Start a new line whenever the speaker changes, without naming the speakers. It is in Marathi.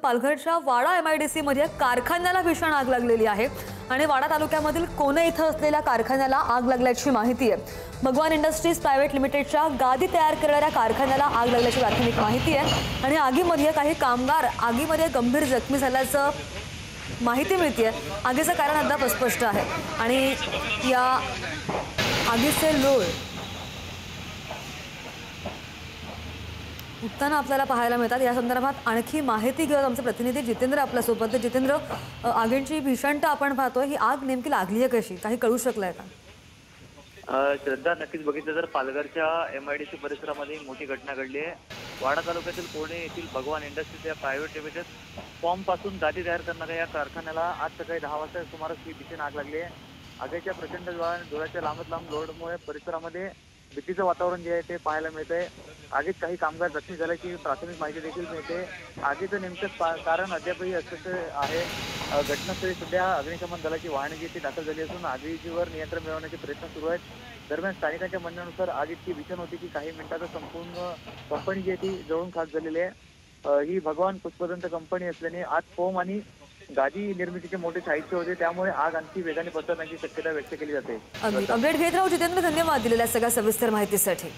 पालघरच्या वाडा MIDC मध्ये कारखान्याला भीषण आग लागलेली आहे आणि वाडा तालुक्यामधील कोणे इथं असलेल्या कारखान्याला आग लागल्याची माहिती आहे। भगवान इंडस्ट्रीज प्रायव्हेट लिमिटेडच्या गादी तयार करणाऱ्या कारखान्याला आग लागल्याची प्राथमिक माहिती आहे आणि आगीमध्ये काही कामगार आगीमध्ये गंभीर जखमी झाल्याचं माहिती मिळते। आगीचं कारण अद्याप अस्पष्ट आहे आणि या आगीचे लोळ उत्ताना आपल्याला पाहायला मिळतात। या संदर्भात आणखी माहिती घेऊन आमचे प्रतिनिधी जितेंद्र आपल्यासोबत। जितेंद्र, आगीची भीषणता आपण पाहतोय, ही आग नेमकी लागली आहे कशी, काही कळू शकलंय का?
श्रद्धा, नक्कीच बघितलं तर पालघरच्या MIDC परिसरामध्ये मोठी घटना घडली आहे। वाडा तालुक्यातील कोणे येथील भगवान इंडस्ट्रीज या प्रायव्हेट लिमिटेड फॉर्म पासून गादी तयार करणाऱ्या या कारखान्याला आज सकाळी 10 वाजता सुमारास ही भीषण आग लागली आहे। आगीच्या प्रचंड धुराच्या लांब लोडमुळे परिसरामध्ये भीतीचं वातावरण जे आहे ते पाहायला मिळतंय। आगीत काही कामगार जखमी झाल्याची प्राथमिक माहिती देखील मिळते। आगीचं नेमकं कारण अद्यापही अस्पष्ट आहे। घटनास्थळी सध्या अग्निशमन दलाची वाहने जी ती दाखल झाली असून आगीवर नियंत्रण मिळवण्याचे प्रयत्न सुरू आहेत। दरम्यान स्थानिकांच्या म्हणण्यानुसार आग इतकी भीषण होती की काही मिनिटातच संपूर्ण कंपनी जी आहे ती जळून खाक झालेली आहे। ही भगवान पुष्पदंत कंपनी असल्याने आज फोम आणि गादी निर्मितीचे मोठे साहित्य होते, त्यामुळे आग आणखी वेगाने पसरण्याची शक्यता व्यक्त केली जाते।
अपडेट घेत राहू जितेंद्र, धन्यवाद दिलेल्या सगळ्या सविस्तर माहितीसाठी।